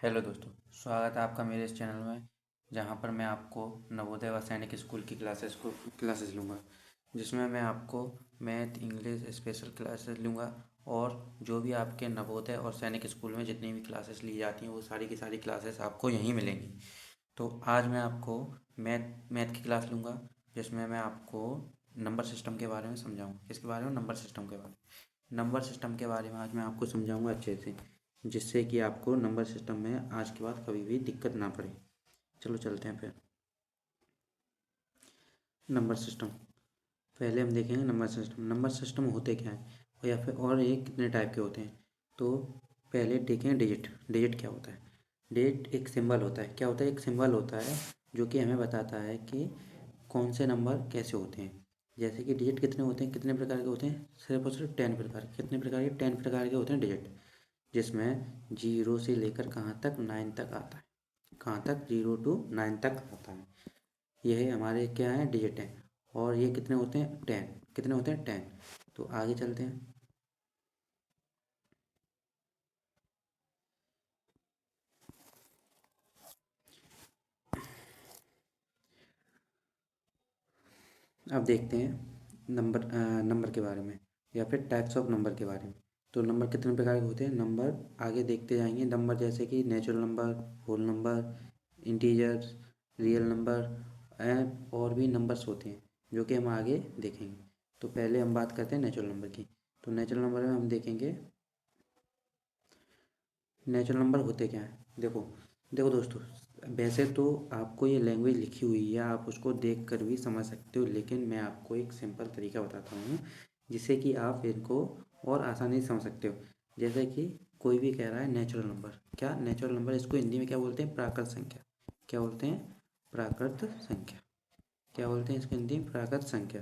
Hello दोस्तों, स्वागत है आपका मेरे इस चैनल में जहां पर मैं आपको नवोदय व सैनिक स्कूल की क्लासेस लूँगा, जिसमें मैं आपको मैथ, इंग्लिश स्पेशल क्लासेस लूँगा और जो भी आपके नवोदय और सैनिक स्कूल में जितनी भी क्लासेस ली जाती हैं वो सारी की सारी क्लासेस आपको यहीं मिलेंगी। तो आज मैं आपको मैथ की क्लास लूँगा, जिसमें मैं आपको नंबर सिस्टम के बारे में समझाऊँगा। किसके बारे में? नंबर सिस्टम के बारे में। नंबर सिस्टम के बारे में आज मैं आपको समझाऊंगा अच्छे से, जिससे कि आपको नंबर सिस्टम में आज के बाद कभी भी दिक्कत ना पड़े। चलो चलते हैं फिर। नंबर सिस्टम पहले हम देखेंगे। नंबर सिस्टम होते क्या हैं और या फिर और ये कितने टाइप के होते हैं। तो पहले देखें डिजिट। डिजिट क्या होता है? डिजिट एक सिंबल होता है। क्या होता है? एक सिंबल होता है जो कि हमें बताता है कि कौन से नंबर कैसे होते हैं। जैसे कि डिजिट कितने होते हैं, कितने प्रकार के होते हैं? सिर्फ और सिर्फ 10 प्रकार के। कितने प्रकार के? 10 प्रकार के होते हैं डिजिट, जिसमें जीरो से लेकर कहाँ तक? 9 तक आता है। कहाँ तक? 0 to 9 तक आता है। यह हमारे क्या है? डिजिट हैं। और ये कितने होते हैं? 10। कितने होते हैं? 10। तो आगे चलते हैं। अब देखते हैं नंबर के बारे में, या फिर टाइप्स ऑफ नंबर के बारे में। तो नंबर कितने प्रकार के होते हैं? नंबर आगे देखते जाएंगे। नंबर जैसे कि natural number, whole number, integers, real number and और भी नंबर्स होते हैं जो कि हम आगे देखेंगे। तो पहले हम बात करते हैं नेचुरल नंबर की। तो नेचुरल नंबर में हम देखेंगे नेचुरल नंबर होते क्या हैं। देखो देखो दोस्तों, वैसे तो आपको ये लैंग्वेज लिखी हुई है, आप उसको देख कर भी समझ सकते हो, लेकिन मैं आपको एक सिंपल तरीका बताता हूँ जिससे कि आप इनको और आसानी से समझ सकते हो। जैसे कि कोई भी कह रहा है नेचुरल नंबर। क्या नेचुरल नंबर? इसको हिंदी में क्या बोलते हैं? प्राकृत संख्या। क्या बोलते हैं? प्राकृत संख्या। क्या बोलते हैं इसको हिंदी में? प्राकृत संख्या।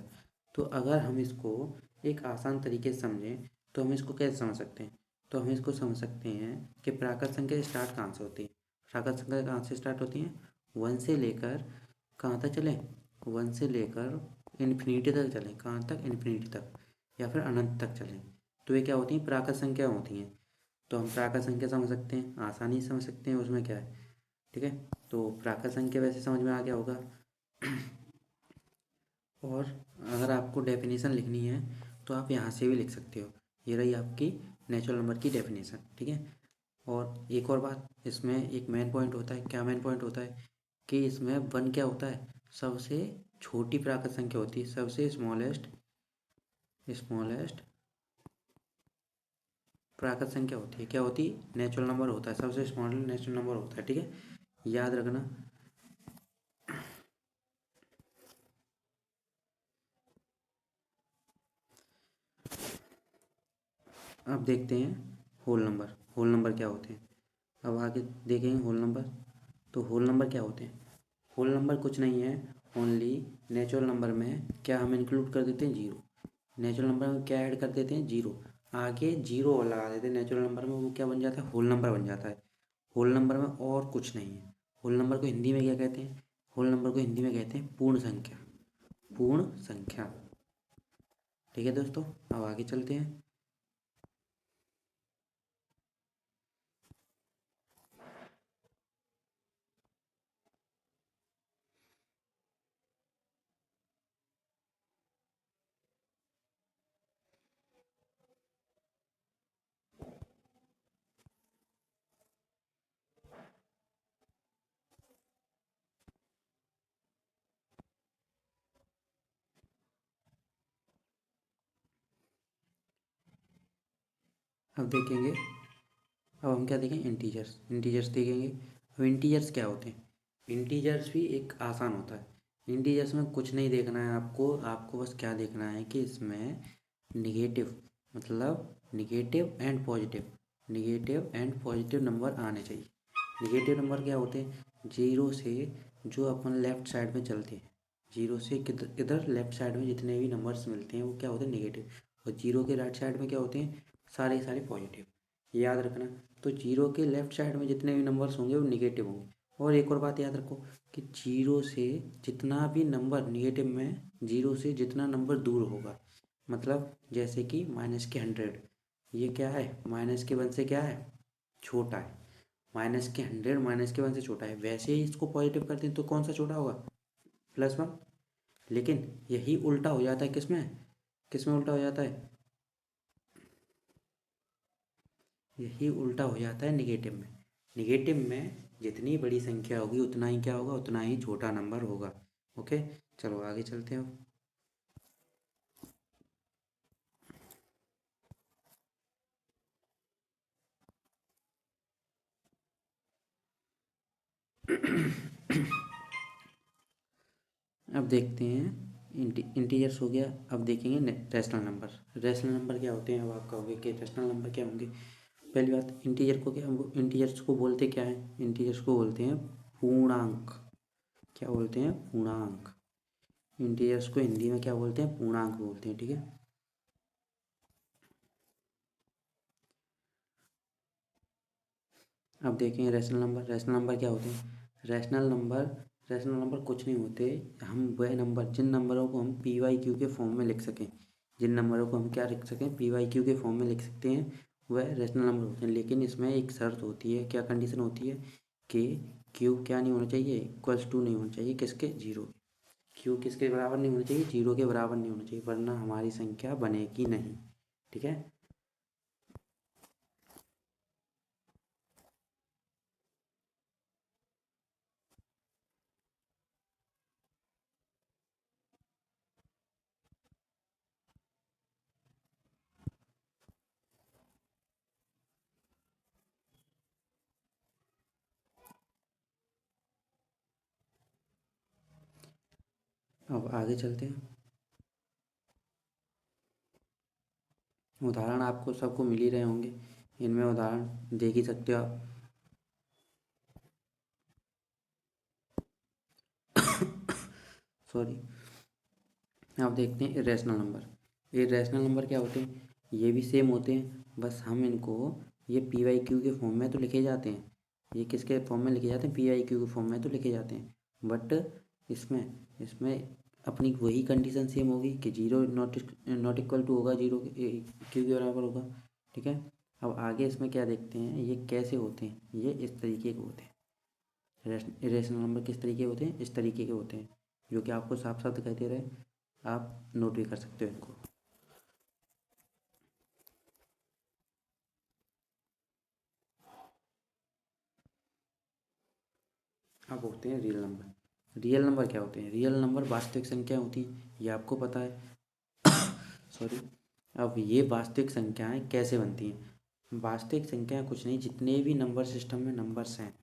तो अगर हम इसको एक आसान तरीके से समझें तो हम इसको कैसे समझ सकते हैं? तो हम इसको समझ सकते हैं कि प्राकृत संख्या स्टार्ट कहाँ से होती है। प्राकृत संख्या कहाँ से स्टार्ट होती है? वन से लेकर कहाँ तक चलें? वन से लेकर इन्फिनिटी तक चलें। कहाँ तक? इन्फिनिटी तक, या फिर अनंत तक चलें। तो ये क्या होती हैं? प्राकृत संख्या होती हैं। तो हम प्राकृत संख्या समझ सकते हैं, आसानी से समझ सकते हैं, उसमें क्या है। ठीक है। तो प्राकृत संख्या वैसे समझ में आ गया होगा। और अगर आपको डेफिनेशन लिखनी है तो आप यहाँ से भी लिख सकते हो। ये रही आपकी नेचुरल नंबर की डेफिनेशन। ठीक है। और एक और बात, इसमें एक मेन पॉइंट होता है। क्या मेन पॉइंट होता है? कि इसमें वन क्या होता है? सबसे छोटी प्राकृत संख्या होती है, सबसे स्मॉलेस्ट स्मॉलेस्ट प्राकृत संख्या होती है। क्या होती है? नेचुरल नंबर होता है, सबसे स्मॉल नेचुरल नंबर होता है। ठीक है, याद रखना। अब देखते हैं होल नंबर। होल नंबर क्या होते हैं? अब आगे देखेंगे होल नंबर। तो होल नंबर क्या होते हैं? होल नंबर कुछ नहीं है, ओनली नेचुरल नंबर में क्या हम इंक्लूड कर देते हैं? जीरो। नेचुरल नंबर में क्या ऐड कर देते हैं? जीरो। आगे जीरो और लगा देते हैं नेचुरल नंबर में, वो क्या बन जाता है? होल नंबर बन जाता है। होल नंबर में और कुछ नहीं है। होल नंबर को हिंदी में क्या कहते हैं? होल नंबर को हिंदी में कहते हैं पूर्ण संख्या। पूर्ण संख्या। ठीक है दोस्तों, अब आगे चलते हैं। अब देखेंगे, अब हम क्या देखें? इंटीजर्स। इंटीजर्स देखेंगे। अब इंटीजर्स क्या होते हैं? इंटीजर्स भी एक आसान होता है। इंटीजर्स में कुछ नहीं देखना है आपको। आपको बस क्या देखना है कि इसमें निगेटिव, मतलब निगेटिव एंड पॉजिटिव नंबर आने चाहिए। निगेटिव नंबर क्या होते हैं? जीरो से जो अपन लेफ्ट साइड में चलते हैं, जीरो से किधर इधर लेफ्ट साइड में जितने भी नंबर्स मिलते हैं वो क्या होते हैं? निगेटिव। और जीरो के राइट साइड में क्या होते हैं? सारे के सारे पॉजिटिव। याद रखना। तो जीरो के लेफ्ट साइड में जितने भी नंबर्स होंगे वो निगेटिव होंगे। और एक और बात याद रखो कि जीरो से जितना भी नंबर निगेटिव में, जीरो से जितना नंबर दूर होगा, मतलब जैसे कि -100, ये क्या है? -1 से क्या है? छोटा है। माइनस के 100 माइनस के 1 से छोटा है, वैसे ही इसको पॉजिटिव करते हैं तो कौन सा छोटा होगा, +1। लेकिन यही उल्टा हो जाता है किसमें, किसमें उल्टा हो जाता है, यही उल्टा हो जाता है निगेटिव में। निगेटिव में जितनी बड़ी संख्या होगी उतना ही क्या होगा, उतना ही छोटा नंबर होगा। ओके, चलो आगे चलते हैं अब देखते हैं इंटीजर्स हो गया। अब देखेंगे रैशनल नंबर। रैशनल नंबर क्या होते हैं, अब आप कहोगे कि रैशनल नंबर क्या होंगे। पहली बात, इंटीजर को क्या, इंटीजर्स को बोलते क्या है, इंटीजर्स को बोलते हैं पूर्णांक। क्या बोलते हैं, पूर्णांक। इंटीजर्स को हिंदी में क्या बोलते हैं, पूर्णांक बोलते हैं, ठीक है। अब देखें रैशनल नंबर। रैशनल नंबर क्या होते हैं, रैशनल नंबर, रैशनल नंबर कुछ नहीं होते। हम वह नंबर, जिन नंबरों को हम पी वाई क्यू के फॉर्म में लिख सकें, जिन नंबरों को हम क्या लिख सकें, पी वाई क्यू के फॉर्म में लिख सकते हैं, वह रैशनल नंबर होते हैं। लेकिन इसमें एक शर्त होती है, क्या कंडीशन होती है, कि क्यू क्या नहीं होना चाहिए, इक्वल्स टू नहीं होना चाहिए, किसके, जीरो। क्यू किसके बराबर नहीं होना चाहिए, जीरो के बराबर नहीं होना चाहिए, वरना हमारी संख्या बनेगी नहीं, ठीक है। अब आगे चलते हैं। उदाहरण आपको सबको मिल ही रहे होंगे, इनमें उदाहरण देख ही सकते हो आप। सॉरी। अब देखते हैं इरेशनल नंबर। इरेशनल नंबर क्या होते हैं, ये भी सेम होते हैं, बस हम इनको, ये पी वाई क्यू के फॉर्म में तो लिखे जाते हैं, ये किसके फॉर्म में लिखे जाते हैं, पी वाई क्यू के फॉर्म में तो लिखे जाते हैं, बट इसमें इसमें अपनी वही कंडीशन सेम होगी कि zero not not equal to होगा, जीरो क्यू के बराबर होगा, ठीक है। अब आगे इसमें क्या देखते हैं, ये कैसे होते हैं, ये इस तरीके के होते हैं। इरेशनल नंबर किस तरीके के होते हैं, इस तरीके के होते हैं, जो कि आपको साफ साफ दिखाई दे रहे हैं, आप नोट भी कर सकते हो इनको। अब होते हैं रियल नंबर। रियल नंबर क्या होते हैं, रियल नंबर वास्तविक संख्या होती हैं, ये आपको पता है। सॉरी। अब ये वास्तविक संख्याएं कैसे बनती हैं, वास्तविक संख्याएं कुछ नहीं, जितने भी नंबर सिस्टम में नंबर्स हैं,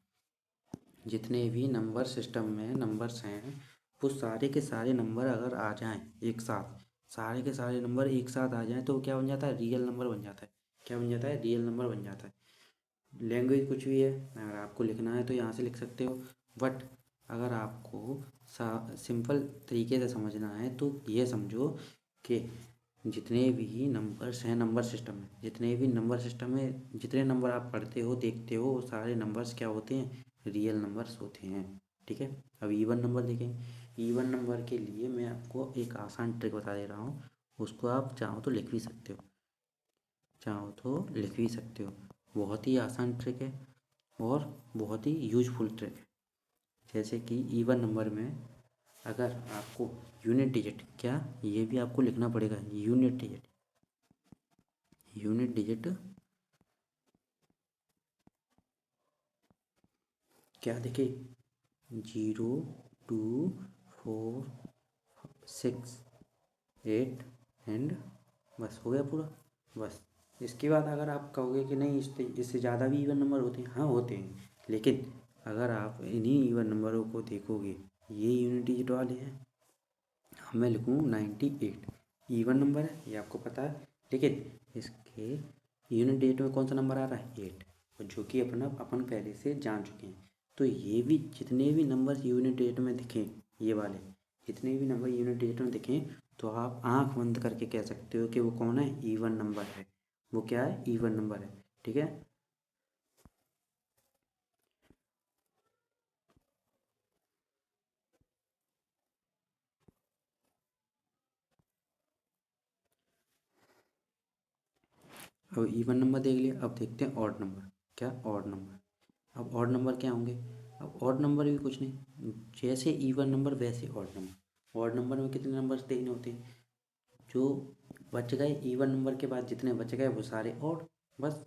जितने भी नंबर सिस्टम में नंबर्स हैं, वो सारे के सारे नंबर अगर आ जाएं एक साथ, सारे के सारे नंबर एक साथ आ जाएं, तो वो क्या बन जाता है, रियल नंबर बन जाता है। क्या बन जाता है, रियल नंबर बन जाता है। लैंग्वेज कुछ भी है, अगर आपको लिखना है तो यहाँ से लिख सकते हो, बट अगर आपको सिंपल तरीके से समझना है तो ये समझो कि जितने भी नंबर्स हैं नंबर सिस्टम में, जितने भी नंबर सिस्टम में जितने नंबर आप पढ़ते हो देखते हो, वो सारे नंबर्स क्या होते हैं, रियल नंबर्स होते हैं, ठीक है। अब इवन नंबर देखें। इवन नंबर के लिए मैं आपको एक आसान ट्रिक बता दे रहा हूँ, उसको आप चाहो तो लिख भी सकते हो, चाहो तो लिख भी सकते हो। बहुत ही आसान ट्रिक है और बहुत ही यूजफुल ट्रिक है। जैसे कि इवन नंबर में अगर आपको यूनिट डिजिट, क्या ये भी आपको लिखना पड़ेगा, यूनिट डिजिट, यूनिट डिजिट क्या दिखे, 0 2 4 6 8 एंड बस हो गया पूरा, बस। इसके बाद अगर आप कहोगे कि नहीं इससे ज़्यादा भी इवन नंबर होते हैं, हाँ होते हैं, लेकिन अगर आप इन्हीं इवन नंबरों को देखोगे, ये यूनिट डिजिट वाले हैं, मैं लिखूँ 98, इवन नंबर है ये आपको पता है, लेकिन इसके यूनिट डिजिट में कौन सा नंबर आ रहा है, 8, और जो कि अपन पहले से जान चुके हैं। तो ये भी जितने भी नंबर यूनिट डिजिट में दिखें, ये वाले जितने भी नंबर यूनिट डिजिट में दिखें, तो आप आंख बंद करके कह सकते हो कि वो कौन है, इवन नंबर है, वो क्या है, इवन नंबर है, ठीक है। अब इवन नंबर देख लिया, अब देखते हैं ऑड नंबर। क्या, ऑड नंबर। अब ऑड नंबर क्या होंगे? अब ऑड नंबर भी कुछ नहीं, जैसे इवन नंबर वैसे ऑड नंबर। ऑड नंबर में कितने नंबर्स देखने होते हैं? जो बच गए इवन नंबर के बाद, जितने बच गए वो सारे ऑड। बस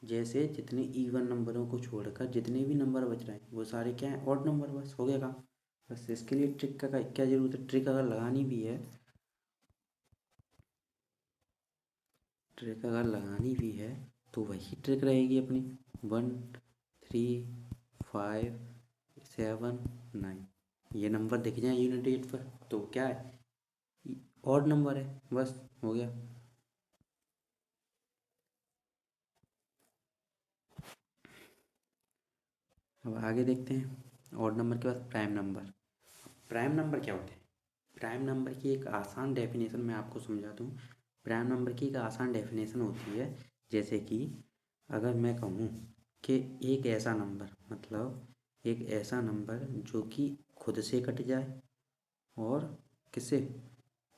जैसे जितने इवन नंबरों को छोड़कर जितने भी नंबर बच रहे हैं वो सारे क्या हैं? Odd number. बस हो गया काम। बस इसके लिए ट्रिक का क्या ज़रूरत है? ट्रिक अगर लगानी भी है, ट्रिक अगर लगानी भी है तो वही ट्रिक रहेगी अपनी, 1 3 5 7 9। ये नंबर दिख जाए यूनिट एट पर तो क्या है? ऑड नंबर है। बस हो गया। अब आगे देखते हैं। ऑड नंबर के बाद प्राइम नंबर। प्राइम नंबर क्या होते हैं? प्राइम नंबर की एक आसान डेफिनेशन मैं आपको समझाता हूँ। प्राइम नंबर की एक आसान डेफिनेशन होती है, जैसे कि अगर मैं कहूँ कि एक ऐसा नंबर, मतलब एक ऐसा नंबर जो कि खुद से कट जाए, और किससे?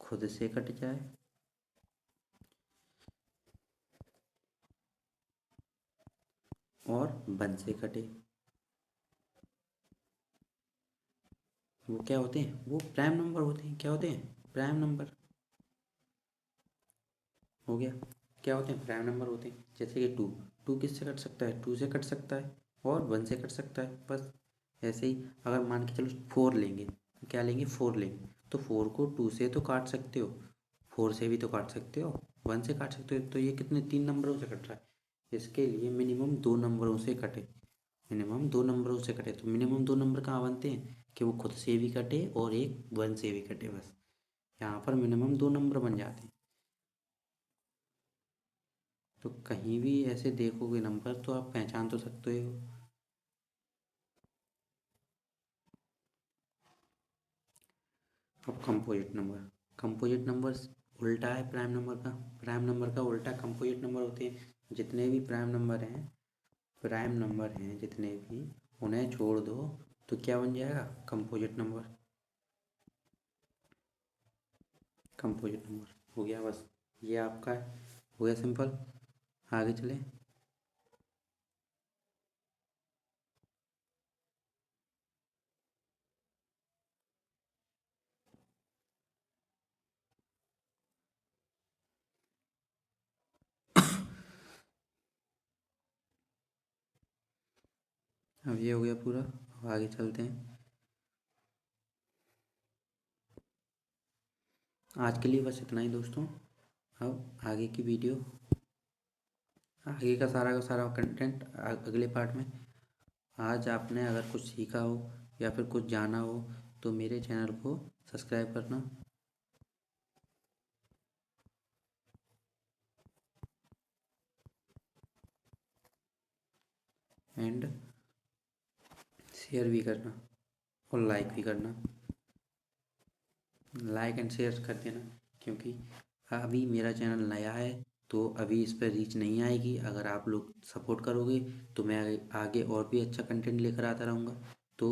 खुद से कट जाए, और वन से कटे, वो क्या होते हैं? वो प्राइम नंबर होते हैं। क्या होते हैं? Prime number. हो गया। क्या होते हैं? प्राइम नंबर होते हैं। जैसे कि टू, टू किससे कट सकता है? टू से कट सकता है, और वन से कट सकता है। बस ऐसे ही अगर मान के चलो फोर लेंगे, तो क्या लेंगे? फोर लेंगे, तो फोर को टू से तो काट सकते हो, फोर से भी तो काट सकते हो, वन से काट सकते हो। तो ये कितने, तीन नंबरों से कट रहा है। इसके लिए मिनिमम दो नंबरों से कटे, मिनिमम दो नंबरों से कटे। तो मिनिमम दो नंबर कहाँ बनते हैं? कि वो खुद से भी कटे और एक वन से भी कटे। बस यहाँ पर मिनिमम दो नंबर बन जाते हैं। तो कहीं भी ऐसे देखोगे नंबर तो आप पहचान तो सकते हो। अब कंपोजिट नंबर। कंपोजिट नंबर उल्टा है प्राइम नंबर का। प्राइम नंबर का उल्टा कंपोजिट नंबर होते हैं। जितने भी प्राइम नंबर हैं, प्राइम नंबर हैं जितने भी, उन्हें छोड़ दो तो क्या बन जाएगा? Composite number. कंपोजिट नंबर हो गया। बस ये आपका हो गया सिंपल। आगे चलें। अब ये हो गया पूरा। अब आगे चलते हैं। आज के लिए बस इतना ही दोस्तों। अब आगे की वीडियो, आगे का सारा कंटेंट अगले पार्ट में। आज आपने अगर कुछ सीखा हो या फिर कुछ जाना हो तो मेरे चैनल को सब्सक्राइब करना, एंड शेयर भी करना, और लाइक भी करना। लाइक एंड शेयर कर देना, क्योंकि अभी मेरा चैनल नया है तो अभी इस पर रीच नहीं आएगी। अगर आप लोग सपोर्ट करोगे तो मैं आगे और भी अच्छा कंटेंट लेकर आता रहूँगा। तो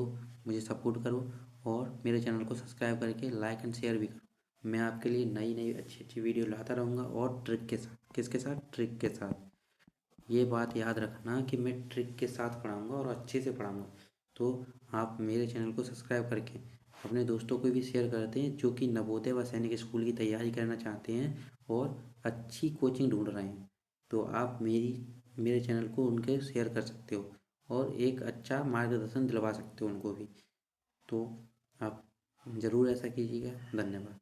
मुझे सपोर्ट करो, और मेरे चैनल को सब्सक्राइब करके लाइक एंड शेयर भी करो। मैं आपके लिए नई नई अच्छी अच्छी वीडियो लाता रहूँगा, और ट्रिक के साथ। किसके साथ? ट्रिक के साथ। ये बात याद रखना कि मैं ट्रिक के साथ पढ़ाऊँगा और अच्छे से पढ़ाऊँगा। तो आप मेरे चैनल को सब्सक्राइब करके अपने दोस्तों को भी शेयर करते हैं जो कि नवोदय व सैनिक स्कूल की तैयारी करना चाहते हैं और अच्छी कोचिंग ढूंढ रहे हैं। तो आप मेरे चैनल को उनके शेयर कर सकते हो, और एक अच्छा मार्गदर्शन दिलवा सकते हो उनको भी। तो आप ज़रूर ऐसा कीजिएगा। धन्यवाद।